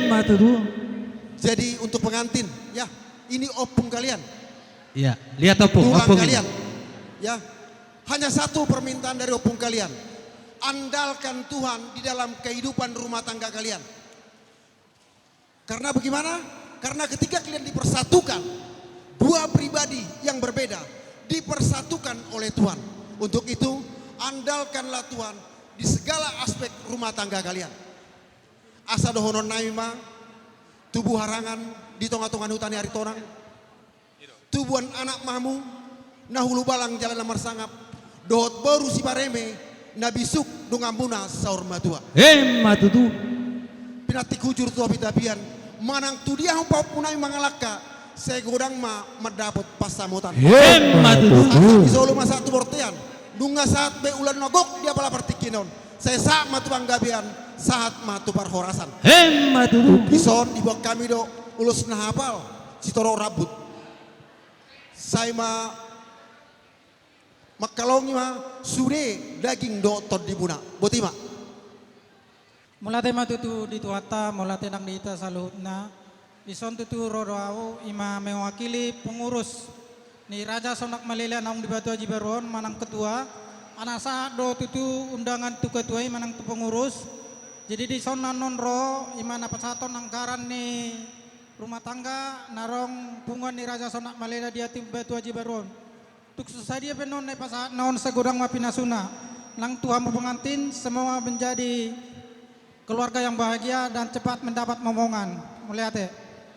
Matutu. Jadi untuk pengantin, ya, ini opung kalian, Ya, lihat opung, tulang opung kalian, ini. ya. Hanya satu permintaan dari opung kalian, andalkan Tuhan di dalam kehidupan rumah tangga kalian. Karena bagaimana? Karena ketika kalian dipersatukan, dua pribadi yang berbeda dipersatukan oleh Tuhan. Untuk itu, andalkanlah Tuhan di segala aspek rumah tangga kalian. Asa dohonon naima, tubuh harangan di tengah-tengah hutan hari tonang, tubuhan anak mamu, nahulu balang jalan lamar sangap, dohot baru si pareme, nabisuk dungambuna saur matua. Matutu. Pinati kujur tua pitapian, manang tu dia humpau punai mangalaka, saya godang ma mendapat pasamutan. Matutu. Isolo masa tu bortean, dunga saat be ulan nogok dia pala pertikinon, saya saat matu banggabian, saat matu parhorasan. Matutu. Ison di bawah kami do ulus nahapal, si toro rabut. Saya makalongi sude daging do tod dibuna, botima. Mulate matutu di tuata, mulate nang diita saluhutna. Ison tutu rodoau ima mewakili pengurus ni Raja Sonak Malila naung di Batu Haji Baron manang ketua. Anasa do tutu undangan tu ketua manang tu pengurus. Jadi di son non ro ima napasaton angkaran ni rumah tangga narong pungan ni Raja Sonak Malila di Batu Haji Baron. Tuk susah dia penon ne pasat naon segudang mapinasuna. Nang Tuhan pengantin semua menjadi keluarga yang bahagia dan cepat mendapat momongan. Muliate.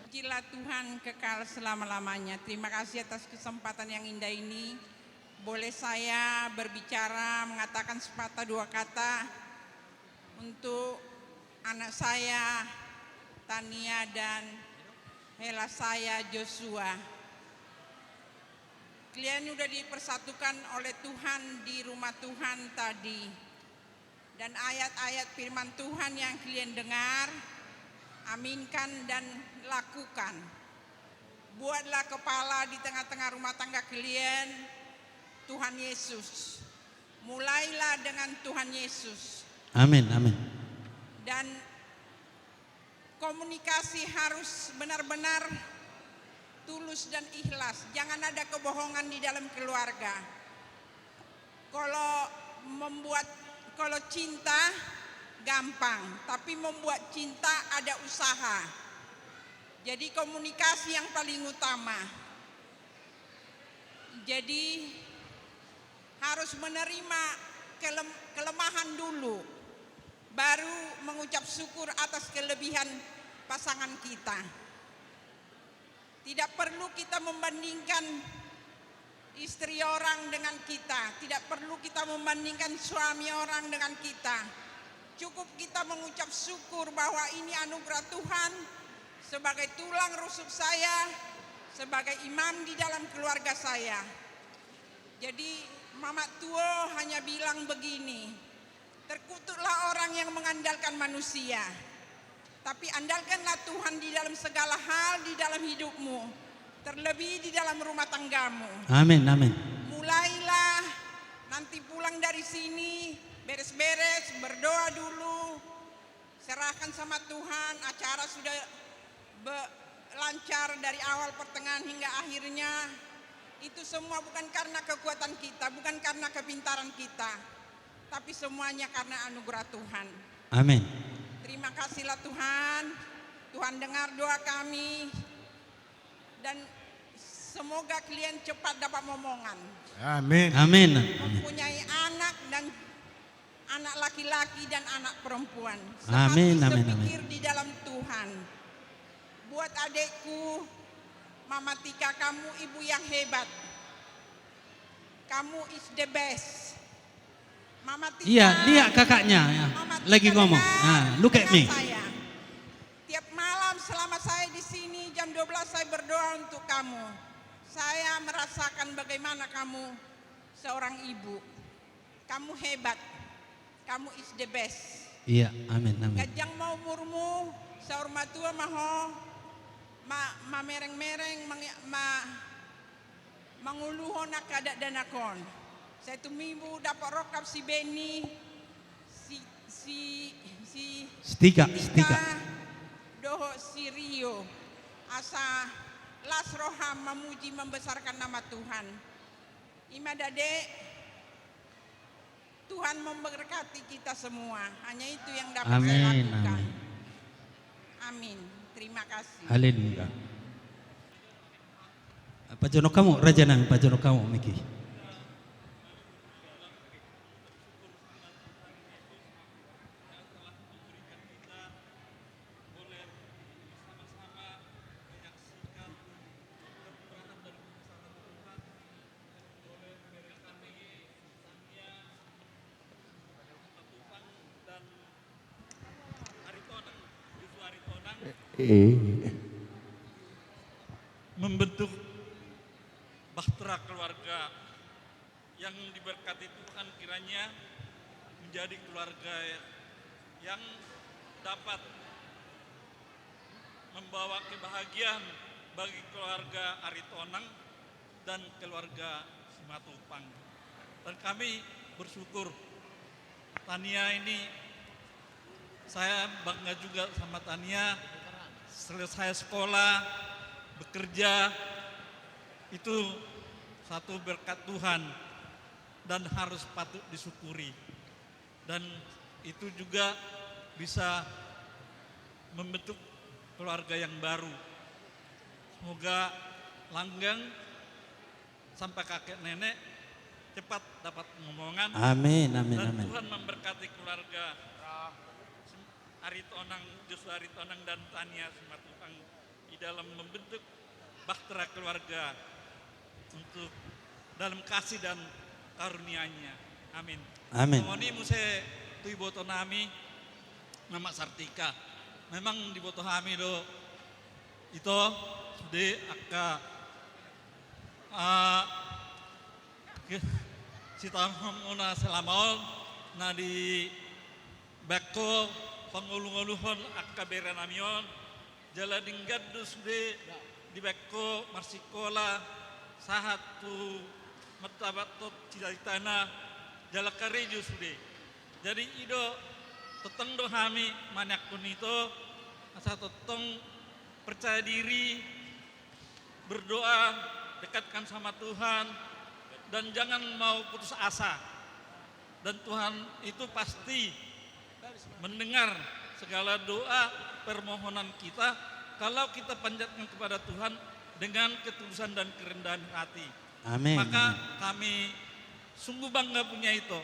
Pujilah Tuhan kekal selama-lamanya. Terima kasih atas kesempatan yang indah ini. Boleh saya berbicara, mengatakan sepatah dua kata untuk anak saya Tania dan hela saya Joshua. Kalian sudah dipersatukan oleh Tuhan di rumah Tuhan tadi. Dan ayat-ayat firman Tuhan yang kalian dengar, aminkan dan lakukan. Buatlah kepala di tengah-tengah rumah tangga kalian, Tuhan Yesus. Mulailah dengan Tuhan Yesus. Amin, amin. Dan komunikasi harus benar-benar tulus dan ikhlas. Jangan ada kebohongan di dalam keluarga. Kalau cinta gampang, tapi membuat cinta ada usaha. Jadi komunikasi yang paling utama. Jadi harus menerima kelemahan dulu, baru mengucap syukur atas kelebihan pasangan kita. Tidak perlu kita membandingkan istri orang dengan kita, tidak perlu kita membandingkan suami orang dengan kita. Cukup kita mengucap syukur bahwa ini anugerah Tuhan sebagai tulang rusuk saya, sebagai imam di dalam keluarga saya. Jadi Mama Tuo hanya bilang begini, terkutuklah orang yang mengandalkan manusia, tapi andalkanlah Tuhan di dalam segala hal di dalam hidupmu. Terlebih di dalam rumah tanggamu. Amin, amin. Mulailah nanti pulang dari sini, beres-beres, berdoa dulu, serahkan sama Tuhan. Acara sudah lancar dari awal, pertengahan hingga akhirnya. Itu semua bukan karena kekuatan kita, bukan karena kepintaran kita, tapi semuanya karena anugerah Tuhan. Amin. Terima kasihlah Tuhan. Tuhan dengar doa kami. Dan semoga kalian cepat dapat momongan. Amin. Amin. Mempunyai anak dan anak laki-laki dan anak perempuan. Amin, amin, sepikir di dalam Tuhan. Buat adekku, Mama Tika, kamu ibu yang hebat. Kamu is the best. Mama Tika. Iya, dia kakaknya ya. Mama Tika Lagi ngomong. dengar Nah, look at me. saya. Tiap malam selama saya di sini jam 12 saya berdoa untuk kamu. Saya merasakan bagaimana kamu seorang ibu. Kamu hebat. Kamu is the best. Iya, amin, amin. Gajang mau murmu, saur matua maho, ma mereng-mereng, manguluhon akadat danakon. Saya tumibu dapat rokap si Beni, si Setika. berdoa memuji membesarkan nama Tuhan. Ima dade, Tuhan memberkati kita semua. Hanya itu yang dapat saya Amin, lakukan. amin. Amin. Terima kasih. Haleluya. Pajono kamu, Raja Nang, pajono kamu, Miki. Membentuk bahtera keluarga yang diberkati Tuhan, kiranya menjadi keluarga yang dapat membawa kebahagiaan bagi keluarga Aritonang dan keluarga Simatupang. Dan kami bersyukur Tania ini, saya bangga juga sama Tania, selesai sekolah, bekerja, itu satu berkat Tuhan dan harus patut disyukuri. Dan itu juga bisa membentuk keluarga yang baru. Semoga langgeng sampai kakek nenek cepat dapat ngomongan. Amin, amin, Dan amin. Tuhan memberkati keluarga Aritonang, Joshua Aritonang dan Tania Simatupang di dalam membentuk bahtera keluarga untuk dalam kasih dan karunia-Nya. Amin. Amin. Moni muse tui boto nami nama Sartika. Memang di boto kami do itu sudah akka si tahun una selamaon na di beko pangulung-ulungan akka beranamion jala dinggaddu sudah di beko marsikola sahat tu matabatot cidaitana jala kareju sudah. Jadi ido teteng do kami manyak pun itu asa teteng percaya diri, berdoa, dekatkan sama Tuhan, dan jangan mau putus asa. Dan Tuhan itu pasti mendengar segala doa permohonan kita kalau kita panjatkan kepada Tuhan dengan ketulusan dan kerendahan hati. Amin. Maka kami sungguh bangga punya itu.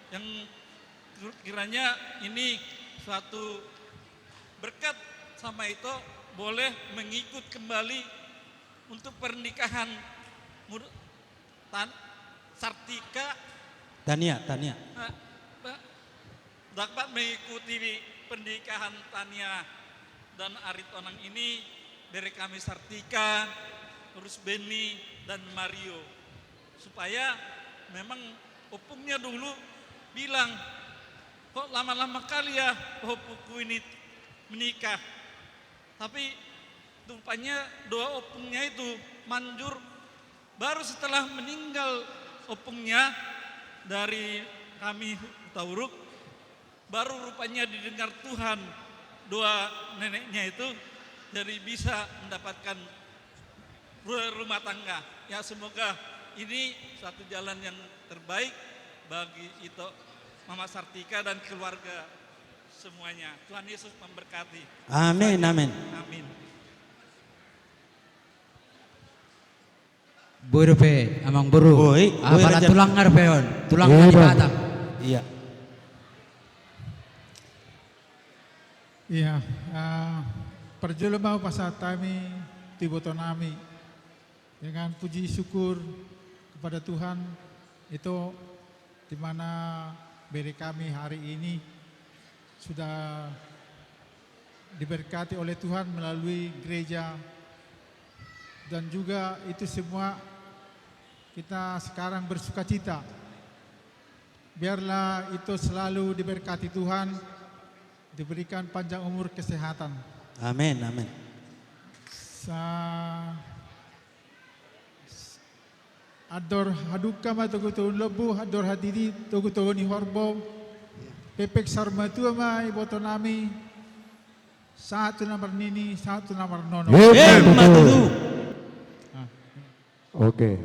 Yang kiranya ini suatu berkat sama itu boleh mengikut kembali untuk pernikahan Sartika Tania. dapat mengikuti pernikahan Tania dan Aritonang ini dari kami Sartika, terus Beni dan Mario, supaya memang opungnya dulu bilang kok lama-lama kali ya opungku ini menikah, tapi rupanya doa opungnya itu manjur baru setelah meninggal opungnya dari kami Tauruk, baru rupanya didengar Tuhan doa neneknya itu, jadi bisa mendapatkan rumah tangga. Ya semoga ini suatu jalan yang terbaik bagi itu Mama Sartika dan keluarga semuanya. Tuhan Yesus memberkati. Amin, amin. Amin. Buru pe, amang buru. Boy, Para Raja. tulang ngarpeon, tulang di batang. Iya. Iya, perjalanan pasatami tibotonami dengan puji syukur kepada Tuhan itu di mana beri kami hari ini sudah diberkati oleh Tuhan melalui gereja, dan juga itu semua kita sekarang bersukacita. Biarlah itu selalu diberkati Tuhan, diberikan panjang umur kesehatan. Amin, amin. Ador haduka ma tugutuun lebu, ador hadidi tugutuun ni horbo, pepek sarmatu ma iboto nami, satu nomor nini, satu nomor nono. Matudu. Oke.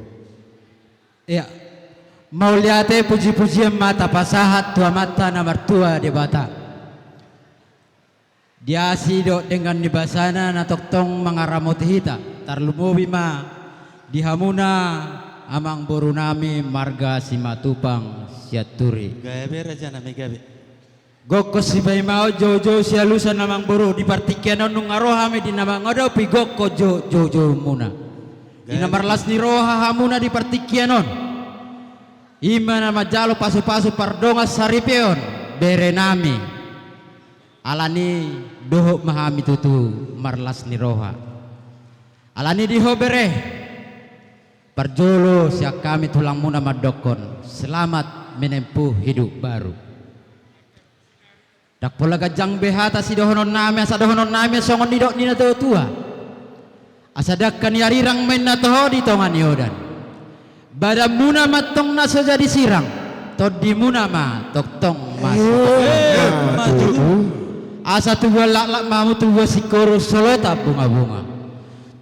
Ya. Mau lihat puji-pujian mata pasahat tua mata nomor tua di bata. Dia sidok dengan nibasana na toktong mangaramot hita. Tarlumobi ma dihamuna amang boru nami marga simatupang siaturi. Gabe Raja nami gabe. Gokko si mau jojo si alusan namang boru di partikian nung arohami di namang ngodo pi gokko jojo muna. Di nomor las ni roha hamuna di partikianon. Ima nama jalo pasu-pasu pardonga saripeon bere nami. Alani doho mahami tutu marlas ni roha. Alani diho bere. Perjolo siak kami tulang muna madokon. Selamat menempuh hidup baru. Dak pola gajang behata si dohonon nami asa dohonon nami songon didok nina tua. Asadakkan yarirang main na toho di tongan yodan. Badam muna matong na saja disirang. Todi muna ma toktong masuk. Asa tuwa laklak mamu tuwa sikoro solota bunga-bunga.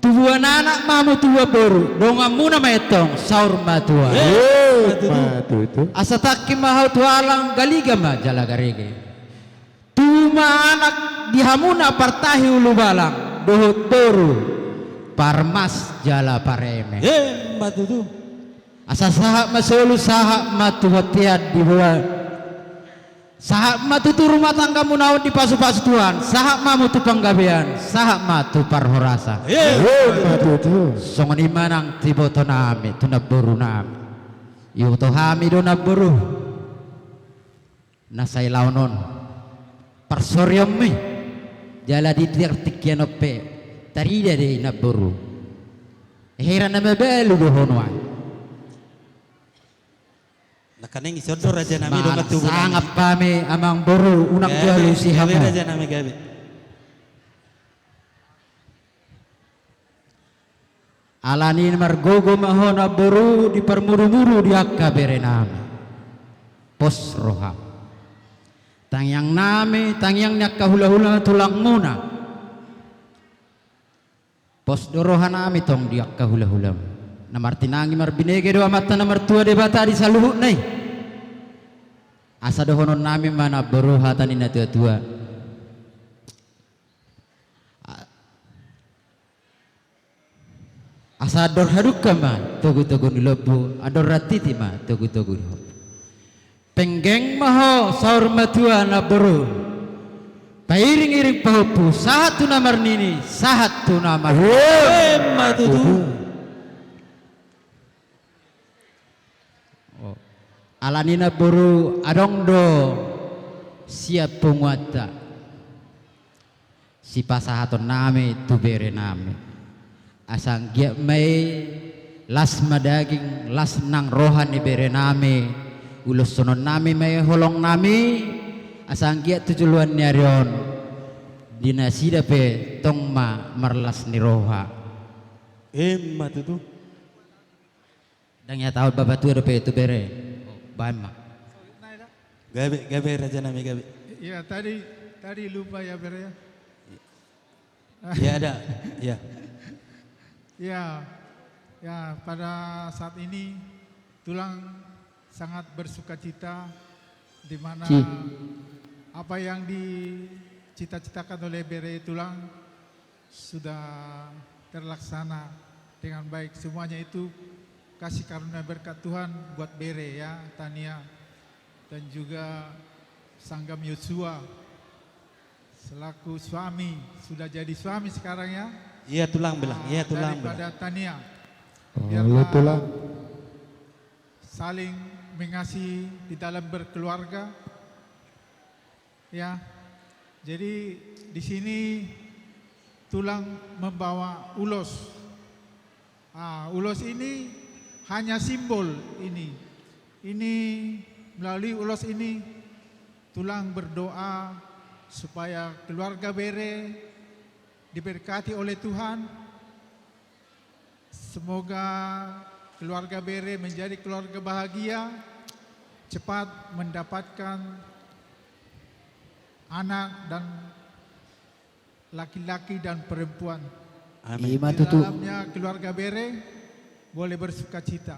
Tuwa anak mamu tuwa boru. Donga muna maetong saur matua. Matutu. Asa takim mahau tualang galigama jala garege. Tuma anak dihamuna partahi ulu balang. Dohot boru. Parmas jala pareme. Matutu. Asa sahak masulu sahak matu hotiad dibuat. Sahak matu tu rumah tangga munawat di pasu-pasu Tuhan. Sahak mamu tu panggabean. Sahak matu parhorasa. Matutu. Songon imanang tiboto nami tu naburu nami. Yuto hami do naburu. Nasay launon. Parsoryom mi. Jala di tirtikyan ope. Tarida de naburu. Heran na mabelu do honwan. Nakaning isodo Raja nami do matubo. Sangap kami amang buru unang jalu si Gabe hama. Raja nami gabe. Alanin margogo mahona buru di permuru-muru di akka bere nami. Pos roha. Tangyang nami, tangyang nyakka hula-hula tulang muna. Pos doroha nami tong di akka hula-hula. Namartinangi marbinege do amata namar tua de bata di saluhut nai. Asa dohonon nami mana boro hatani na tua-tua. Asa ador haduka ma togu-togu ni lebu, ador ratiti ma togu-togu ni hob. Penggeng maho saur matua na boro. Pairing-iring pahupu sahat tu namar nini, sahat tu namar. Matutu. Alanina buru adong do siap penguata si pasahaton nami tu bere nami asang giat mai las madaging las nang rohani bere nami ulus sonon nami mai holong nami asang giat tujuluan nyarion dinasida pe tong ma marlas ni roha Matutu. dangya tahu babat tu pe tu bere Bama. Gabe Raja nami gabe. Ya tadi lupa ya Bere ya. Ya ada. Ya. Ya pada saat ini Tulang sangat bersukacita di mana apa yang dicita-citakan oleh Bere Tulang sudah terlaksana dengan baik. Semuanya itu kasih karunia berkat Tuhan buat Bere ya, Tania dan juga Sanggam Yosua selaku suami, sudah jadi suami sekarang ya. Iya tulang belang, iya tulang daripada belang. Tania. Halo tulang. Saling mengasihi di dalam berkeluarga. Ya. Jadi di sini Tulang membawa ulos. Ulos ini hanya simbol ini. Ini melalui ulos ini Tulang berdoa supaya keluarga Bere diberkati oleh Tuhan. Semoga keluarga Bere menjadi keluarga bahagia, cepat mendapatkan anak dan laki-laki dan perempuan. Amin. Di dalamnya keluarga Bere boleh bersuka cita.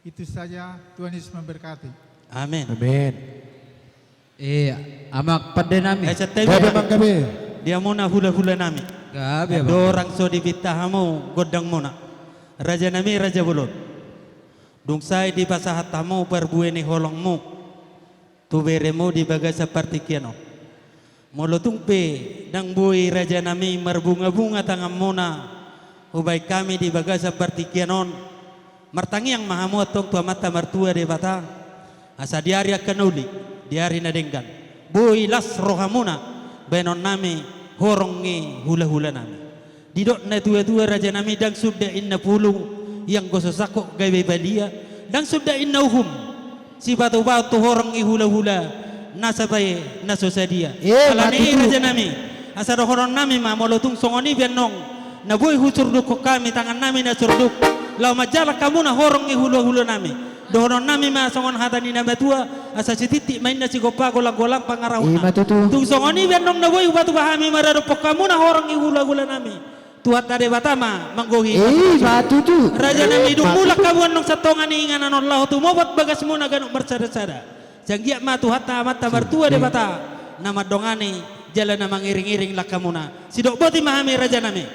Itu saja, Tuhan Yesus memberkati. Amin. Amin. Amak pada nami. Ay sa tayo, Gabi mang gabi. dia muna hula-hula nami. Gabi Dorang so dibitahamu godang muna. Raja nami raja bulot. Dungsay di pasahatamu perbueni holongmu. Tuberemu di baga seperti kiano. Molotung pe dang bui raja nami merbunga-bunga tangan muna. Ubay kami di baga seperti kianon. Martangi yang mahamu atong tua mata mertua di bata. Asa diari akan uli. Diari nadenggan. Bui las rohamuna. Benon nami horongi hula-hula nami. Didok na tua-tua raja nami dang sudah inna pulung. Yang gososako gay balia. Dang sudah inna uhum. Si batu-batu horongi hula-hula. Nasa baye nasosadia. Alani raja nami. Asa horon nami ma molotung songoni bianong. Na boy husurduk ko kami tangan nami na surduk. Lau majala kamu na horongi hula-hula nami. Dohonon nami ma songon hatani na batua asa sititi main na sigopa golang-golang pangarahuna. Tung songoni bianong na boy batu bahami mararupok kamu na horongi hula-hula nami. Tuat tade batama manggohi batu tu. raja nami dung mulak kabuan nong satongan ingan anon lau tu mobot bagas muna ganuk bersada-sada. Janggiak ma tu hatta mata bertua de bata. Nama dongani jalan na mangiring-iring lakamuna. Sidok boti mahami raja nami.